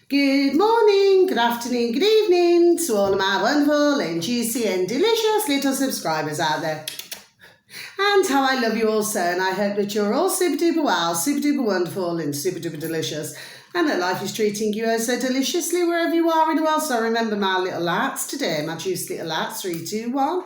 Good morning, good afternoon, good evening to all of my wonderful and juicy and delicious little subscribers out there. And how I love you all so, and I hope that you're all super duper well, super duper wonderful and super duper delicious, and that life is treating you oh so deliciously wherever you are in the world. So remember my little lads today, my juicy little lads, 3, 2, 1,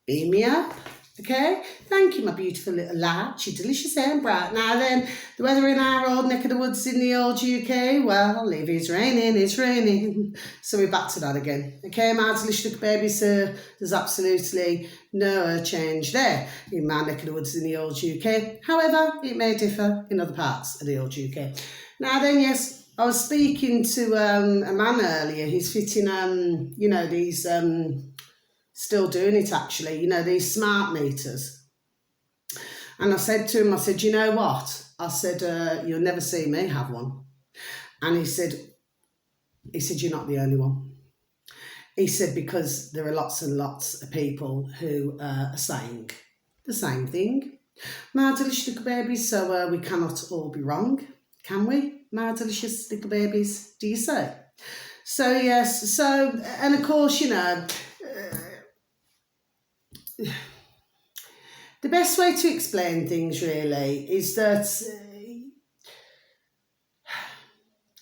beam me up. Okay, thank you, my beautiful little lad. You're delicious and bright. Now then, the weather in our old neck of the woods in the old UK, well, if it's raining, it's raining. So we're back to that again. Okay, my delicious little baby, so there's absolutely no change there in my neck of the woods in the old UK. However, it may differ in other parts of the old UK. Now then, yes, I was speaking to a man earlier. He's fitting, these... still doing it actually, these smart meters. And I said to him, I said, you know what? I said, you'll never see me have one. And he said, you're not the only one. He said, because there are lots and lots of people who are saying the same thing. My delicious little babies, so we cannot all be wrong, can we? My delicious little babies, do you say? So yes, and of course, the best way to explain things really is that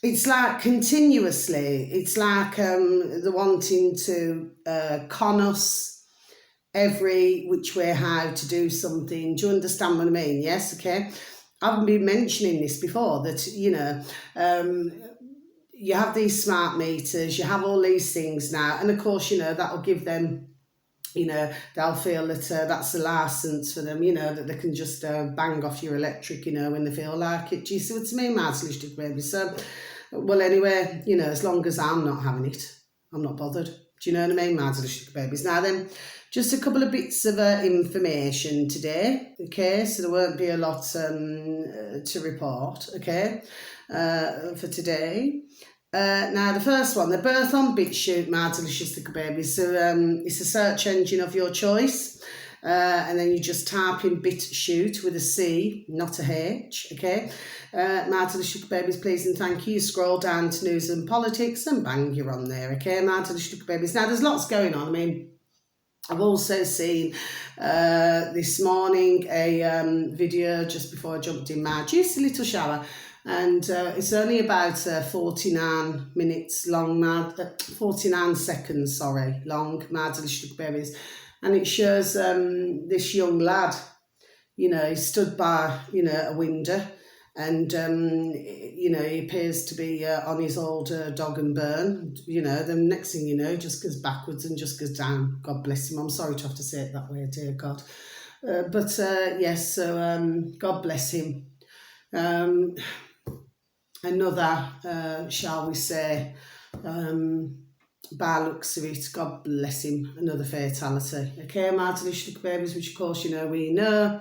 it's like continuously, it's like the wanting to con us every which way how to do something. Do you understand what I mean? Yes, okay. I haven't been mentioning this before, that, you have these smart meters, you have all these things now, and of course, that'll give them, they'll feel that that's a license for them, that they can just bang off your electric, when they feel like it. Do you see what I mean, my little baby? So, well, anyway, as long as I'm not having it, I'm not bothered. Do you know what I mean, my little babies? Now then, just a couple of bits of information today, okay? So there won't be a lot to report, okay, for today. Now, the first one, the birth on BitChute, my delicious little baby. So it's a search engine of your choice. And then you just type in BitChute with a C, not a H, okay? My delicious little babies, please and thank you. You scroll down to news and politics and bang, you're on there, okay? My delicious little babies. Now, there's lots going on. I mean, I've also seen this morning a video just before I jumped in my juicy little shower. And it's only about 49 minutes long, 49 seconds, long, my delicious babies. And it shows this young lad, he stood by, a window, and, he appears to be on his old dog and burn. The next thing you know, just goes backwards and just goes down. God bless him. I'm sorry to have to say it that way, dear God. But yes, so God bless him. Another, shall we say, by looks of it, God bless him, another fatality. Okay, my delicious babies, which of course, we know.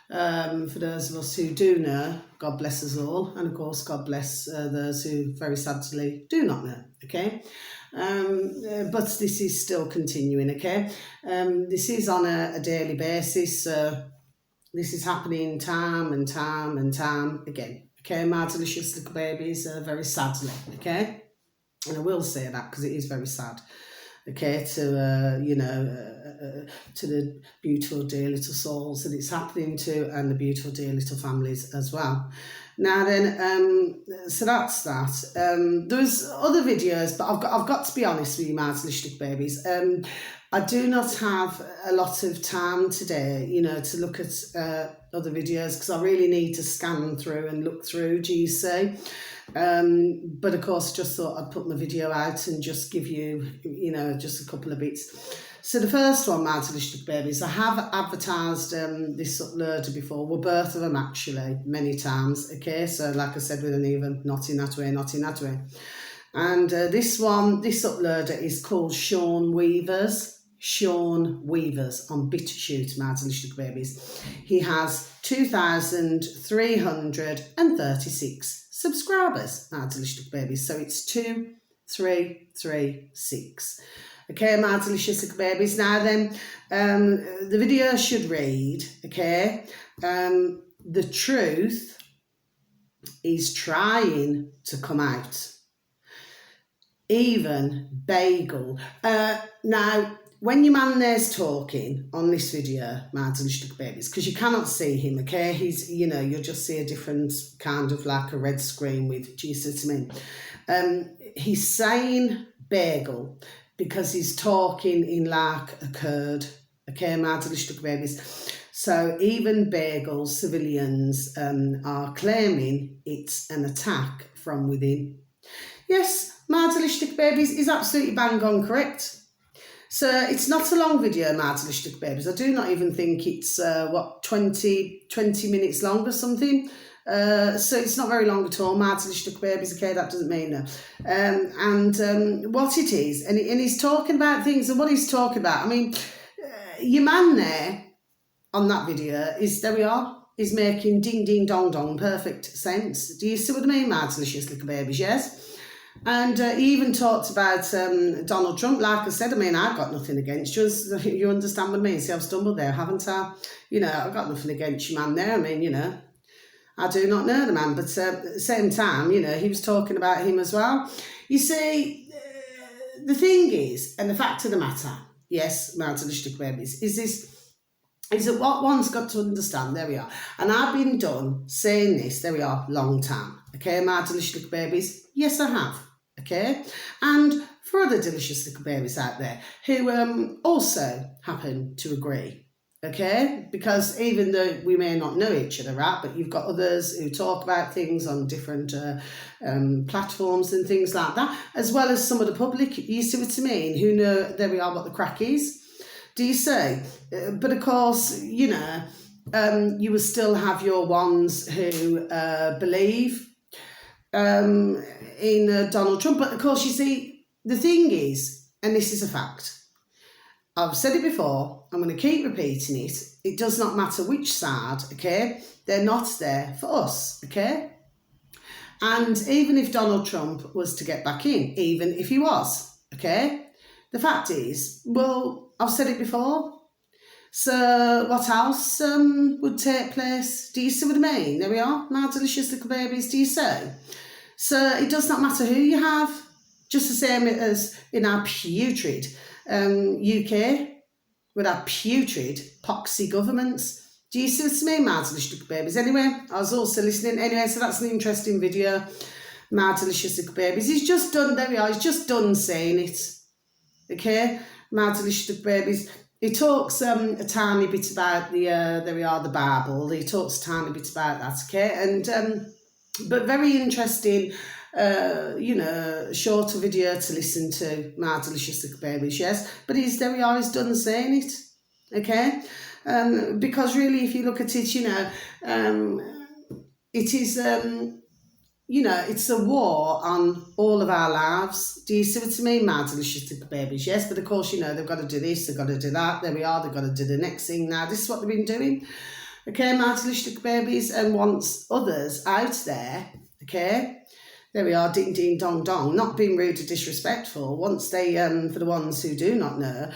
For those of us who do know, God bless us all. And of course, God bless those who very sadly do not know, okay? But this is still continuing, okay? This is on a daily basis. This is happening time and time and time again. Okay, my delicious little babies, very sadly, okay? And I will say that because it is very sad, okay, to the beautiful, dear little souls that it's happening to, and the beautiful, dear little families as well. Now then, so that's that. There's other videos, but I've got to be honest with you, my delicious little babies. I do not have a lot of time today, to look at other videos, because I really need to scan through and look through, do you see? But of course, just thought I'd put my video out and just give you, just a couple of bits. So the first one, my delicious babies, I have advertised this uploader before. Well, both of them actually, many times, okay? So like I said, with an even, not in that way, not in that way. And this uploader is called Sean Weavers on BitChute, my delicious babies. He has 2,336 subscribers, my delicious babies. So it's 2336. Okay, my delicious little babies. Now then, the video should read, okay, the truth is trying to come out. even Bagel. Now, when your man there's talking on this video, Mardlish Babies, because you cannot see him, okay? He's, you know, you'll just see a different kind of like a red screen with, do you see what I mean? He's saying Bagel because he's talking in like a Kurd, okay, Mardlish Babies. So even Bagel civilians are claiming it's an attack from within. Yes, Mardlish Babies is absolutely bang on correct. So it's not a long video, Mardlish Babies. I do not even think it's, 20 minutes long or something. So it's not very long at all, Mardlish Babies, okay, that doesn't mean no. What it is, and he's talking about things, and what he's talking about, I mean, your man there on that video is, there we are, is making ding ding dong dong perfect sense. Do you see what I mean, Mardlish Babies, yes? And he even talked about Donald Trump. Like I said, I mean, I've got nothing against you. You understand what I mean? See, I've stumbled there, haven't I? You know, I've got nothing against you, man, there. I mean, you know, I do not know the man. But at the same time, you know, he was talking about him as well. You see, the thing is, and the fact of the matter, yes, Mardlish Babies, is that what one's got to understand, there we are. And I've been done saying this, there we are, long time. Okay, Mardlish Babies, yes, I have. Okay, and for other delicious little babies out there who also happen to agree, okay, because even though we may not know each other, right, but you've got others who talk about things on different platforms and things like that, as well as some of the public, you see what I mean, who know, there we are, what the crack is, do you see? But of course, you know, you will still have your ones who believe in Donald Trump. But of course, you see, the thing is, and this is a fact, I've said it before, I'm going to keep repeating it, it does not matter which side, okay, they're not there for us, okay? And even if Donald Trump was to get back in, even if he was, okay, the fact is, well, I've said it before, so what else would take place? Do you see what I mean? There we are, my delicious little babies, do you see? So it does not matter who you have, just the same as in our putrid UK, with our putrid poxy governments. Do you see what I mean, my delicious little babies? Anyway, I was also listening. Anyway, so that's an interesting video, my delicious little babies. He's just done, there we are, he's just done saying it. Okay, my delicious little babies. He talks a tiny bit about the, there we are, the Bible. He talks a tiny bit about that, okay? And, but very interesting, you know, shorter video to listen to, my delicious little babies, yes? But there we are, he's done saying it, okay? Because really, if you look at it, you know, it is, you know, it's a war on all of our lives. Do you see what I mean, my delicious little babies? Yes, but of course, you know, they've got to do this, they've got to do that. There we are, they've got to do the next thing now. This is what they've been doing. Okay, my delicious little babies, and once others out there, okay, there we are, ding, ding, dong, dong, not being rude or disrespectful. Once they, for the ones who do not know,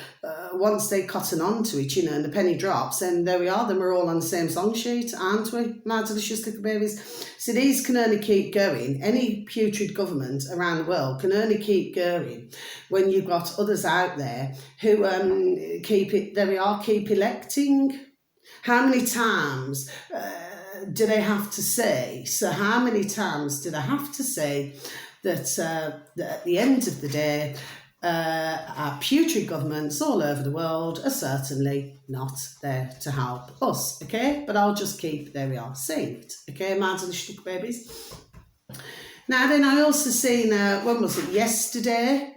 once they cotton on to it, you know, and the penny drops, and there we are, then we're all on the same song sheet, aren't we, my delicious little babies? So these can only keep going. Any putrid government around the world can only keep going when you've got others out there who keep it, there we are, keep electing. How many times do they have to say? So how many times do they have to say that, that at the end of the day, our putrid governments all over the world are certainly not there to help us, okay? But I'll just keep, there we are, saved, okay, my delicious babies. Now then, I also seen, when was it, yesterday?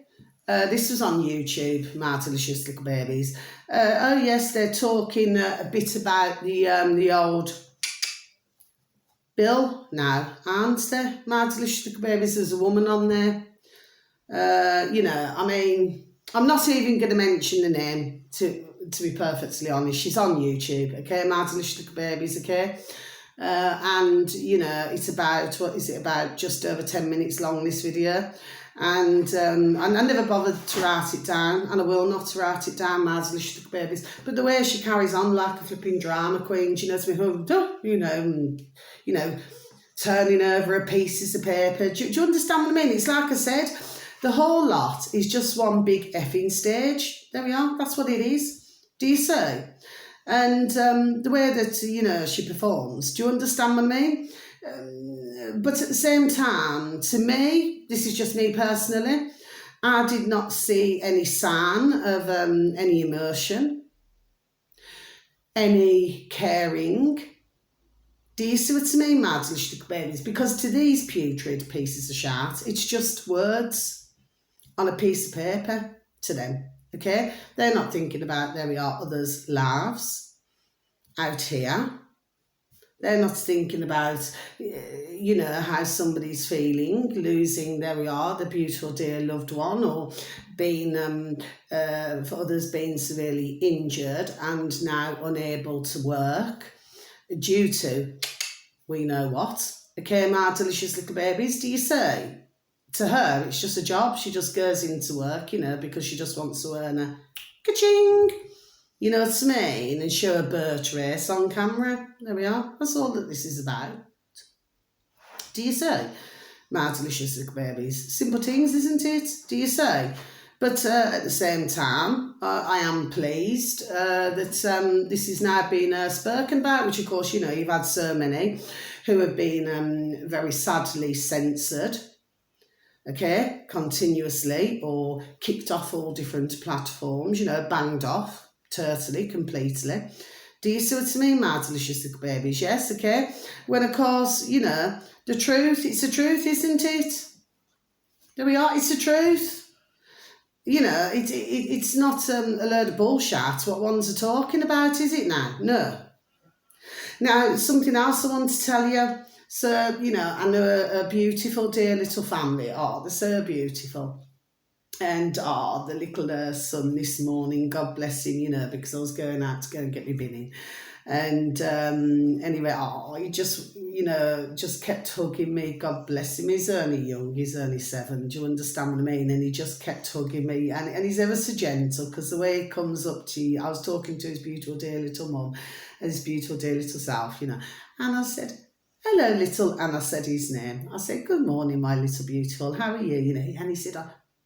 This was on YouTube, my delicious little babies. Oh yes, they're talking a bit about the old bill now, aren't they? My delicious little babies, there's a woman on there. You know, I mean, I'm not even going to mention the name, to be perfectly honest. She's on YouTube, okay, my delicious little babies, okay? And, you know, it's about, what is it, about just over 10 minutes long, this video. And I never bothered to write it down, and I will not write it down, my delicious little babies. But the way she carries on like a flipping drama queen, you know, you know, turning over her pieces of paper. Do you understand what I mean? It's like I said, The whole lot is just one big effing stage. There we are. That's what it is. Do you see? And the way that, you know, she performs, do you understand what I mean? But at the same time, to me, this is just me personally, I did not see any sign of any emotion, any caring. Do you see what I mean, Mads Little Babies? Because to these putrid pieces of shit, it's just words on a piece of paper to them, okay? They're not thinking about, there we are, others' lives out here. They're not thinking about, you know, how somebody's feeling, losing, there we are, the beautiful dear loved one, or being, for others being severely injured and now unable to work due to, we know what. Okay, my delicious little babies, do you say? To her, it's just a job. She just goes into work, you know, because she just wants to earn a ka-ching. You know what I mean? And show a birch race on camera. There we are. That's all that this is about. Do you say? My delicious little babies. Simple things, isn't it? Do you say? But at the same time, I am pleased that this is now being spoken about, which of course, you know, you've had so many who have been very sadly censored, okay, continuously, or kicked off all different platforms, you know, banged off totally, completely. Do you see what I mean, my delicious little babies? Yes, okay. When, of course, you know, the truth, it's the truth, isn't it? There we are, it's the truth. You know, it's not a load of bullshit what ones are talking about, is it now? No. Now, something else I want to tell you. So, you know, I know a beautiful, dear little family. Oh, they're so beautiful. And, the little son this morning, God bless him, you know, because I was going out to go and get my binning. And anyway, he just, you know, just kept hugging me. God bless him. He's only young. He's only 7. Do you understand what I mean? And he just kept hugging me. And he's ever so gentle, because the way he comes up to you, I was talking to his beautiful dear little mum and his beautiful dear little self, you know. And I said, hello, little, and I said his name. I said, good morning, my little beautiful. How are you? You know, and he said,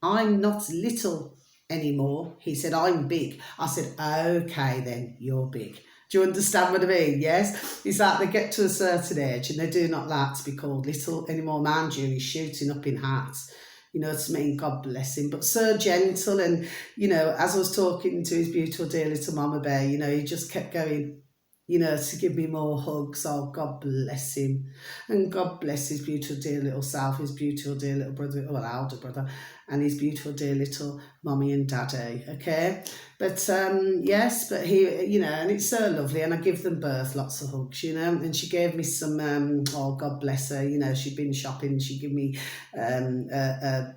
I'm not little anymore. He said, I'm big. I said, okay, then, you're big. Do you understand what I mean? Yes? It's like they get to a certain age and they do not like to be called little anymore. Mind you, he's shooting up in hearts. You know what I mean? God bless him. But so gentle. And, you know, as I was talking to his beautiful dear little mama bear, you know, he just kept going, you know, to give me more hugs. Oh, God bless him. And God bless his beautiful dear little self, his beautiful dear little brother, well, elder brother, and his beautiful dear little mummy and daddy, okay? But, yes, but he, you know, and it's so lovely, and I give them both lots of hugs, you know, and she gave me some, oh, God bless her, you know, she'd been shopping, she gave me a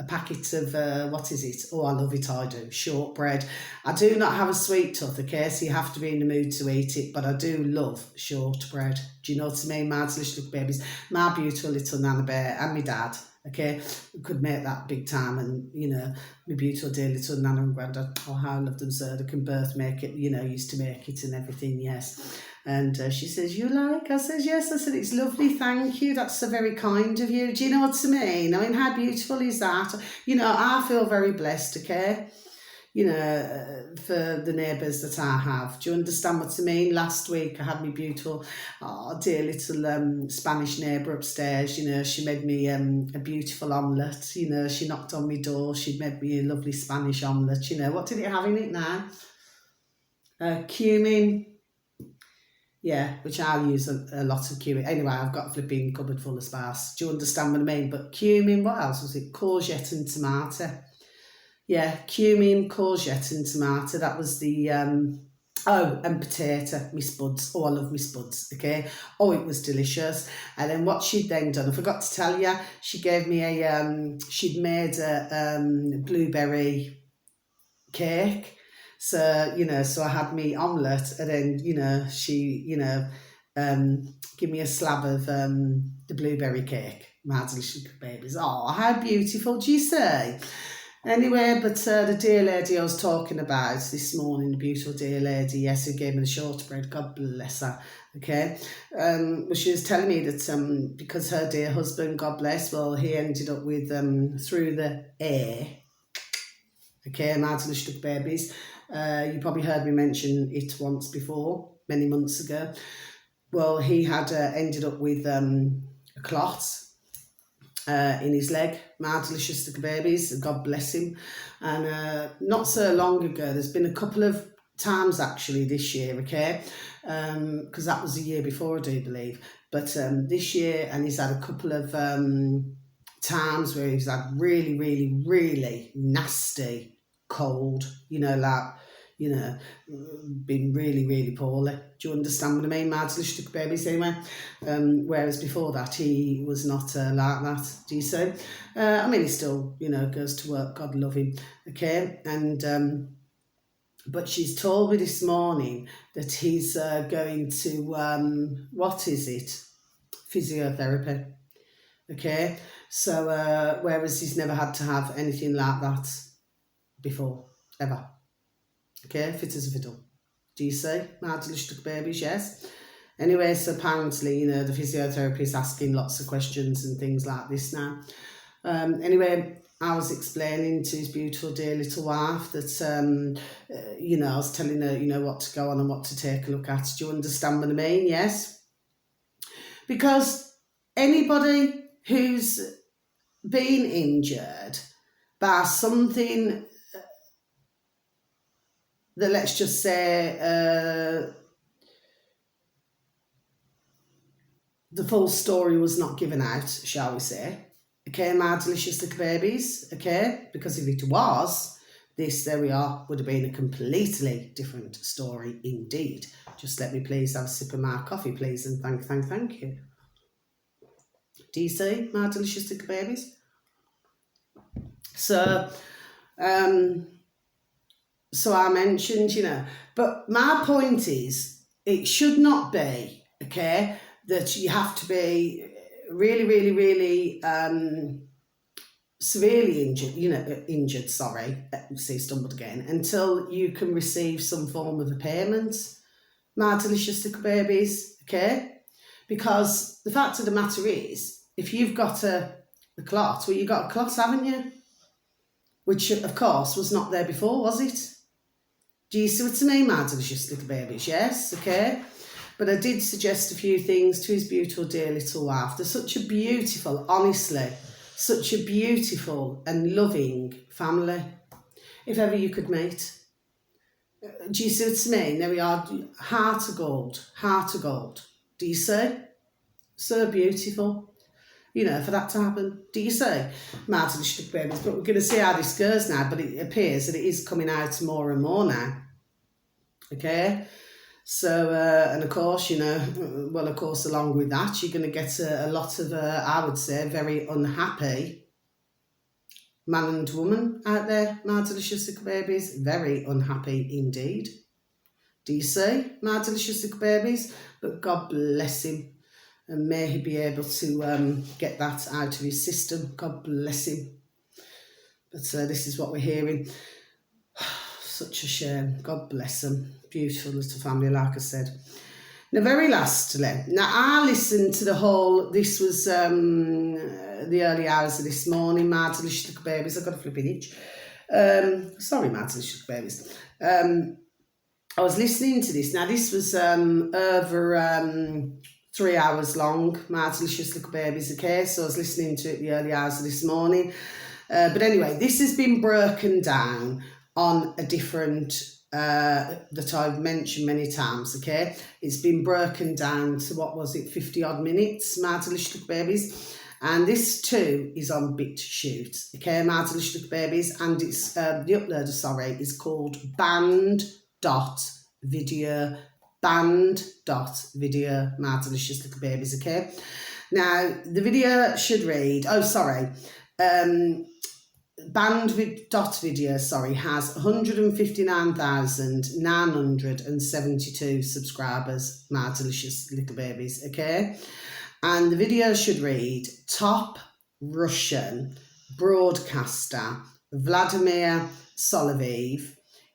packet of, what is it? Oh, I love it, I do. Shortbread. I do not have a sweet tooth, okay? So you have to be in the mood to eat it, but I do love shortbread. Do you know what I mean? My little babies, my beautiful little Nana Bear and my dad, okay? We could make that big time, and, you know, my beautiful dear little Nana and Grandad, oh, how I love them so. They can both make it, you know, used to make it and everything, yes. And she says, you like? I says, yes. I said, it's lovely, thank you. That's so very kind of you. Do you know what I mean? I mean, how beautiful is that? You know, I feel very blessed, okay? You know, for the neighbours that I have. Do you understand what I mean? Last week I had my beautiful, dear little Spanish neighbour upstairs. You know, she made me a beautiful omelette. You know, she knocked on my door. She made me a lovely Spanish omelette. You know, what did it have in it now? Cumin. Yeah, which I'll use a lot of cumin. Anyway, I've got a flipping cupboard full of spice. Do you understand what I mean? But cumin, what else was it? Courgette and tomato. Yeah, cumin, courgette and tomato. That was the, oh, and potato, my spuds. Oh, I love my spuds, okay? Oh, it was delicious. And then what she'd then done, I forgot to tell you, she gave me a, she'd made a blueberry cake. So, you know, so I had me omelette, and then, you know, she, you know, give me a slab of the blueberry cake. My delicious babies. Oh, how beautiful, do you say? Anyway, but the dear lady I was talking about this morning, the beautiful dear lady, yes, who gave me the shortbread, God bless her, okay, well, she was telling me that because her dear husband, God bless, well, he ended up with, through the air, okay, Martin babies. You probably heard me mention it once before, many months ago. Well, he had ended up with a clot in his leg, my delicious little babies, God bless him. And not so long ago, there's been a couple of times actually this year, okay, because that was the year before, I do believe, but this year, and he's had a couple of times where he's had really, really, really nasty cold, like, been really, really poorly. Do you understand what I mean? My delicious babies anyway. Whereas before that, he was not like that. Do you see? I mean, he still, goes to work. God love him. Okay. And, but she's told me this morning that he's going to, what is it? Physiotherapy. Okay. So, whereas he's never had to have anything like that before, ever. Okay, fit as a fiddle. Do you see? My delicious babies, yes. Anyway, so apparently, the physiotherapy is asking lots of questions and things like this now. Anyway, I was explaining to his beautiful dear little wife that, I was telling her, what to go on and what to take a look at. Do you understand what I mean? Yes. Because anybody who's been injured by something that, let's just say, the full story was not given out, shall we say. Okay, my delicious little babies, okay? Because if it was, this, there we are, would have been a completely different story indeed. Just let me please have a sip of my coffee, please, and thank you. Do you see, my delicious little babies? So, so I mentioned, but my point is, it should not be, okay, that you have to be really, really, really severely injured, stumbled again, until you can receive some form of a payment, my delicious little babies, okay? Because the fact of the matter is, if you've got a clot, well, you got a clot, haven't you? Which, of course, was not there before, was it? Do you see what I mean, my delicious little babies? Yes, okay. But I did suggest a few things to his beautiful dear little wife. They're such a beautiful, honestly, such a beautiful and loving family. If ever you could meet. Do you see what I mean? There we are, heart of gold, heart of gold. Do you see? So beautiful. For that to happen. Do you see? My delicious babies. But we're going to see how this goes now. But it appears that it is coming out more and more now. Okay? So, and of course, along with that, you're going to get a lot of, I would say, very unhappy man and woman out there, my delicious little babies. Very unhappy indeed. Do you see, my delicious little babies? But God bless him. And may he be able to get that out of his system. God bless him. But this is what we're hearing. Such a shame. God bless them. Beautiful little family, like I said. Now, very lastly, now I listened to the whole, this was the early hours of this morning, my delicious little babies. I've got a flipping itch. Sorry, my delicious babies. I was listening to this. Now, this was over 3 hours long, my delicious little babies, okay? So I was listening to it the early hours of this morning. But anyway, this has been broken down on a different, that I've mentioned many times, okay? It's been broken down to, 50 odd minutes, my delicious little babies. And this too is on BitChute, okay, my delicious little babies. And it's, the uploader, is called band.video, my delicious little babies, okay? Now, the video should read, band.video, has 159,972 subscribers, my delicious little babies, okay? And the video should read, top Russian broadcaster Vladimir Soloveitch,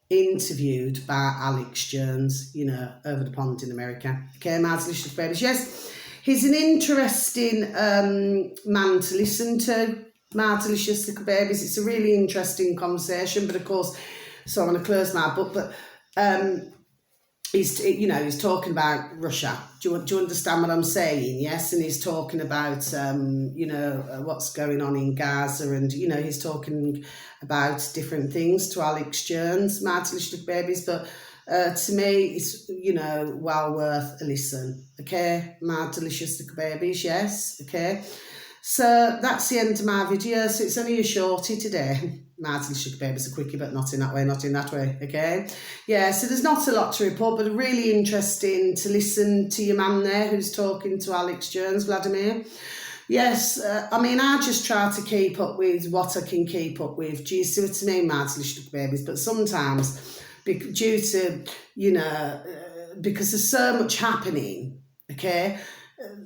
interviewed by Alex Jones, you know, over the pond in America. Okay, my delicious babies. Yes, he's an interesting man to listen to, my delicious little babies. It's a really interesting conversation, but of course, so I'm going to close my book, but he's talking about Russia. Do you understand what I'm saying? Yes, and he's talking about what's going on in Gaza, and he's talking about different things to Alex Jones, my delicious babies. But to me, it's well worth a listen. Okay, my delicious little babies. Yes, okay. So that's the end of my video. So it's only a shorty today. My delicious babies, a quickie, but not in that way, okay? Yeah, so there's not a lot to report, but really interesting to listen to your man there who's talking to Alex Jones, Vladimir. Yes, I just try to keep up with what I can keep up with. Do you see what I mean, my delicious babies? But sometimes, due to, because there's so much happening, okay,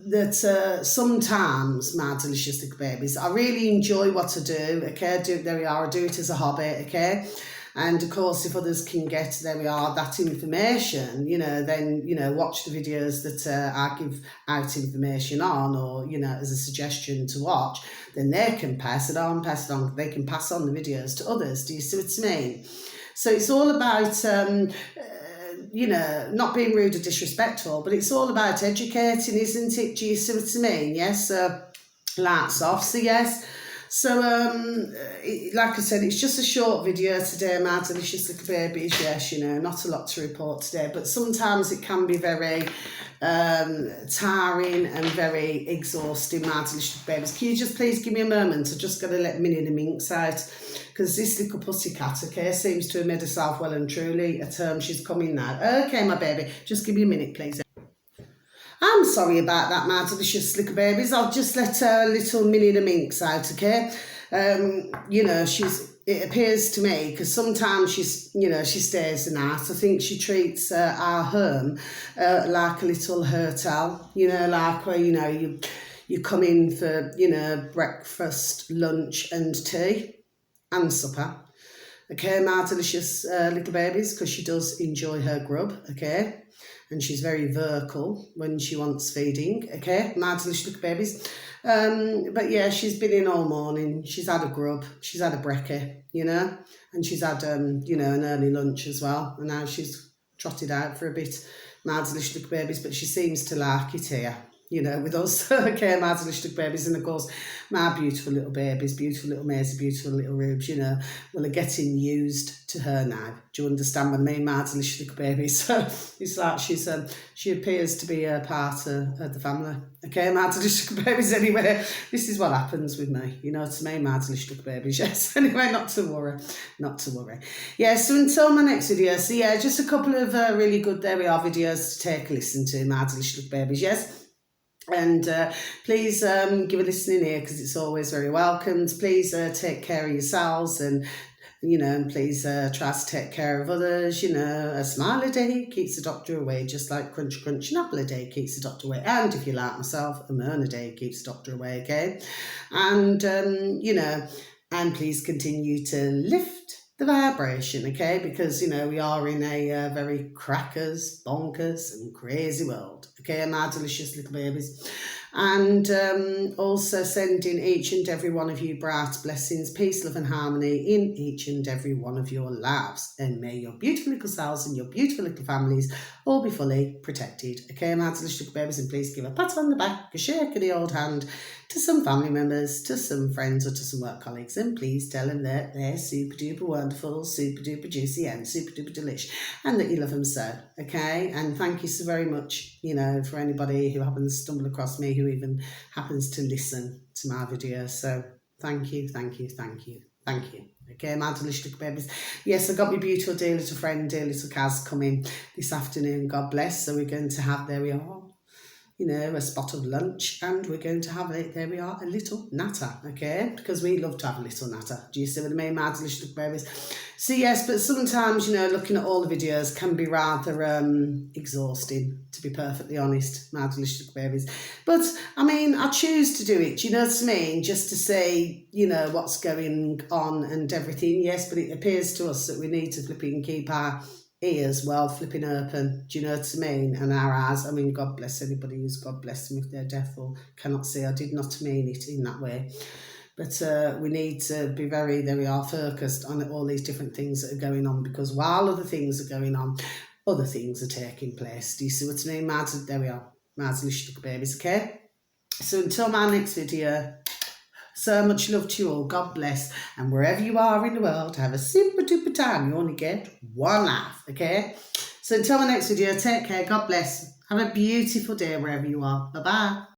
that sometimes, my delicious little babies, I really enjoy what I do, okay, I do it as a hobby, okay, and of course if others can get, that information, then, watch the videos that I give out information on, or, as a suggestion to watch, then they can pass it on, they can pass on the videos to others. Do you see what I mean? So it's all about not being rude or disrespectful, but it's all about educating, isn't it? Do you see what I mean? Yes, lights off. So yes, so like I said, it's just a short video today, my delicious little babies. Yes, not a lot to report today, but sometimes it can be very tiring and very exhausting, my delicious babies. Can you just please give me a moment? I've just got to let Minnie the Minx out, because this little pussycat, okay, seems to have made herself well and truly at home. She's coming now. Okay, my baby, just give me a minute, please. I'm sorry about that, my delicious little babies. I'll just let little Minnie the Minx out, okay? It appears to me, because sometimes she stays the night. I think she treats our home like a little hotel, like where, you come in for, breakfast, lunch and tea and supper. Okay, my delicious little babies, because she does enjoy her grub, okay? And she's very vocal when she wants feeding, okay? My delicious little babies. But yeah, she's been in all morning. She's had a grub, she's had a brekkie, and she's had, an early lunch as well. And now she's trotted out for a bit, my delicious little babies, but she seems to like it here, with us. Okay, my delicious little babies, and of course, my beautiful little babies, beautiful little Maisie, beautiful little Rubes, are getting used to her now. Do you understand what I mean, my delicious little babies? So it's like she appears to be a part of the family. Okay, my delicious little babies. Anyway, this is what happens with me. You know what I mean, my delicious little babies. Yes. Anyway, not to worry. Yeah. So until my next video. So yeah, just a couple of really good videos to take a listen to, my delicious little babies. Yes. And please give a listening ear, because it's always very welcomed. Please take care of yourselves, and and please try to take care of others. A smile a day keeps the doctor away, just like crunch crunch, an apple a day keeps the doctor away. And if you like myself, a moan a day keeps the doctor away, okay? And and please continue to lift the vibration, okay? Because we are in a very crackers, bonkers and crazy world, okay, my delicious little babies. And also sending each and every one of you bright blessings, peace, love and harmony in each and every one of your lives. And may your beautiful little selves and your beautiful little families all be fully protected. Okay, my delicious little babies, and please give a pat on the back, a shake of the old hand to some family members, to some friends or to some work colleagues, and please tell them that they're super duper wonderful, super duper juicy and super duper delish, and that you love them so, okay? And thank you so very much, for anybody who happens to stumble across me, who even happens to listen to my video. So thank you. Okay, my delicious little babies. Yes, I got my beautiful dear little friend, dear little Kaz, coming this afternoon. God bless. So we're going to have, there we are. you know, a spot of lunch, and we're going to have it. There we are, a little natter, okay? Because we love to have a little natter. Do you see what I mean, my delicious berries? So yes, but sometimes, you know, looking at all the videos can be rather exhausting, to be perfectly honest, my delicious berries. But I mean, I choose to do it. Do you know what I mean? Just to say, you know, what's going on and everything. Yes, but it appears to us that we need to flipping keep our ears well flipping open. Do you know what I mean? And our eyes. I mean, God bless anybody who's God bless them if they're deaf or cannot see. I did not mean it in that way. But we need to be very, there we are, focused on all these different things that are going on, because while other things are going on, other things are taking place. Do you see what I mean? There we are. Mads little babies, okay? So until my next video, so much love to you all. God bless. And wherever you are in the world, have a super duper time. You only get one life, okay? So until my next video, take care. God bless. Have a beautiful day wherever you are. Bye-bye.